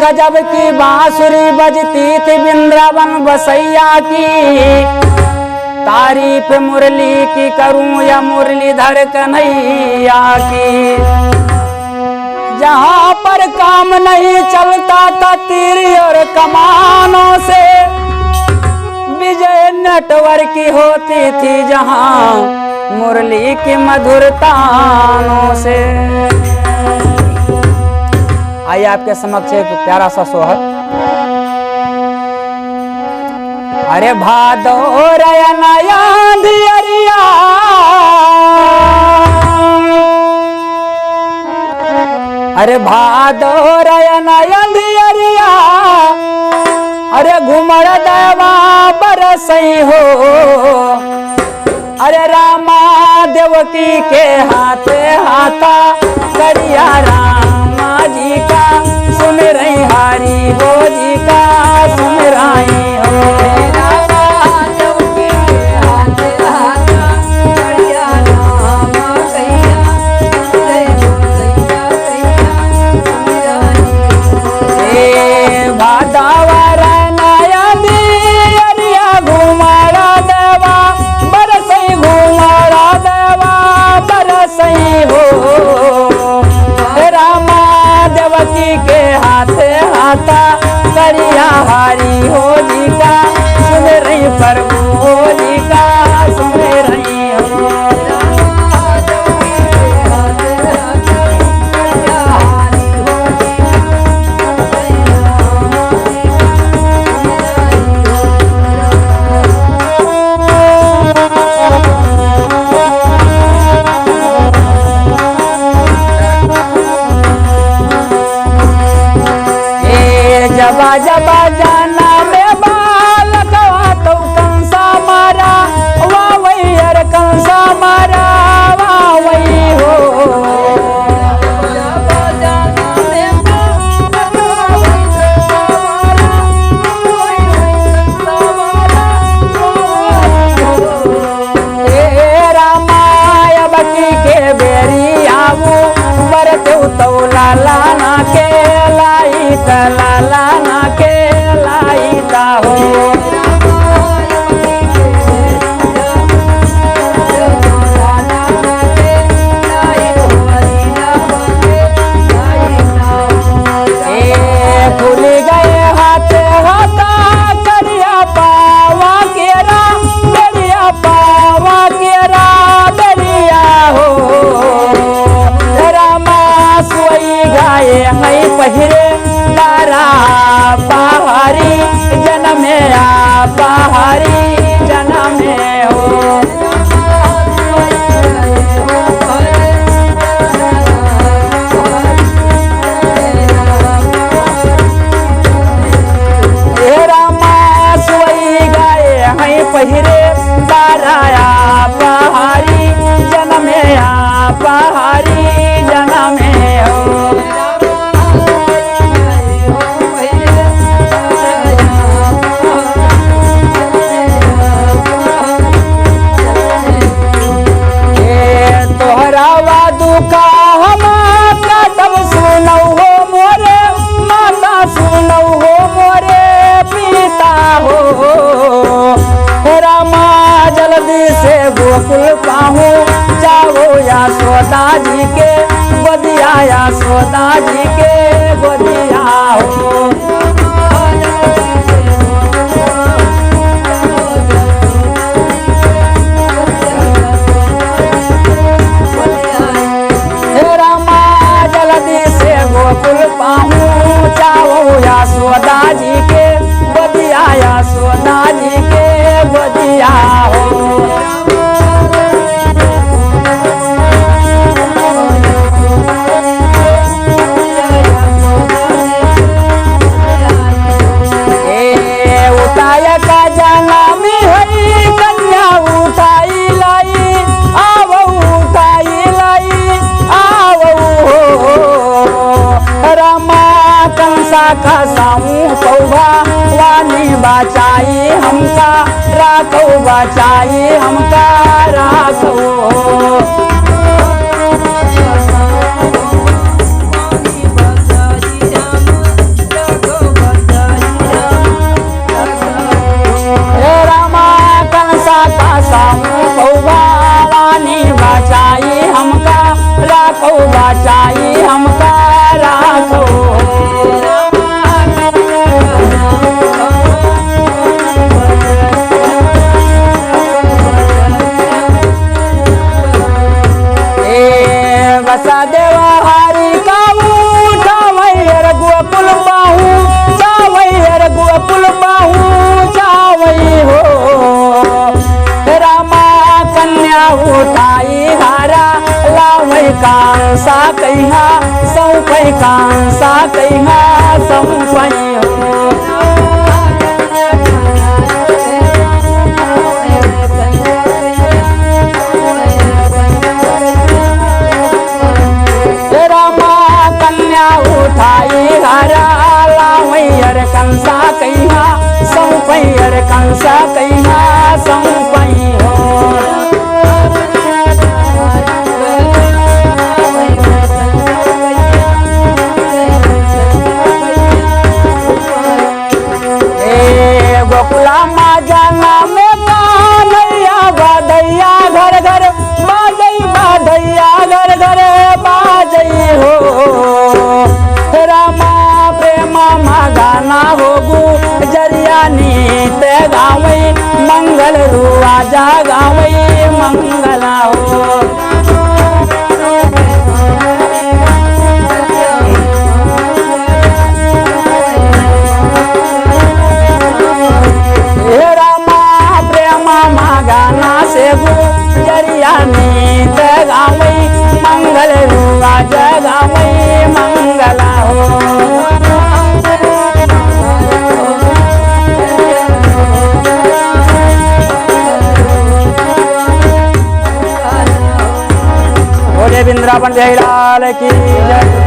गजब की बांसुरी बजती थी वृंदावन बसैया की। तारीफ मुरली की करूं या मुरलीधर कन्हैया की। जहां पर काम नहीं चलता था तीर और कमानों से, विजय नेटवर्क की होती थी जहां मुरली की मधुर तानों से। आइए आपके समक्ष एक प्यारा सा सोहर। अरे भादो नया धियरिया, अरे भादो नया धियरिया, अरे घुमर देवा बरसई हो। अरे रामा देवकी के हाथे हाथा करिया रामा जी का सुन रही हारी हो जी का सुन रही हो। रामा देवकी के हाथे हाथा करिया रामा कैया सुन रही हो। ए भादावर नया दियरिया घुमारा देवा बरसई घुमारा देवा बरसई हो। रामा देवकी के हाथे हाथा करिया हारी हो जी का सुन रही प्रभु हो जी का सुन रही हो। जबा जबा जाना में बालकवा तो कंसा मारा वाह वही अर कंसा मारा वाह वही हो। जबा जाना में बालकवा ए रामाय बकी के बेरी आवू बरते तो लाला ना के लाई लाला ना के लाई ता हो। ए खुल गए हाथ हाथा करिया पावा केरा करिया पावा केरा दरिया हो। रामा सोई गाए हई पहिरे तारा पहाड़ी जन्म आ पहाड़ी जन्म हो। रामा सोई गाए हई पहिरे तारा पहाड़ी जन्म आ पहाड़ी जन्म हो। दुखा हम कदम सुनौ हो मोरे माता सुनौ हो मोरे पिता हो। रामा जल्दी से गोकुल पाहू जाओ या सोदा जी के गोदिया या सोदा जी के गोदिया हो। गोकुल पाहू जाओ या सोदा जी के गोदिया या सोदा जी के गोदिया हो। उठाया का जाना में हई कन्या उठाई लाई आवो उठाई लाई आवो हो। रामा कंसा का सामू कौवा वानी बचाई हमका राखो बचाई हमका राखो। कन्या उठाई हारा लावै कांसा कहिया सौंपै कांसा कहिया सौंपै हो रामा कन्या उठाई हारा लावैयर कंसा कहिया सौंपैयर कंसा कहिया सौंपै हो गोकुला माजा नाम कान्हैया बाधैया घर घर बाजै बाधैया घर घर बाजै हो रामा प्रेमा मा गाना होगू जरिया नीत गावै मंगल रुआ जा गावै मंगला हो गाना से जरिया नीत गावै मंगल रुआ जगावै मंगला हो बोले वृंदावन जय लाल की जय।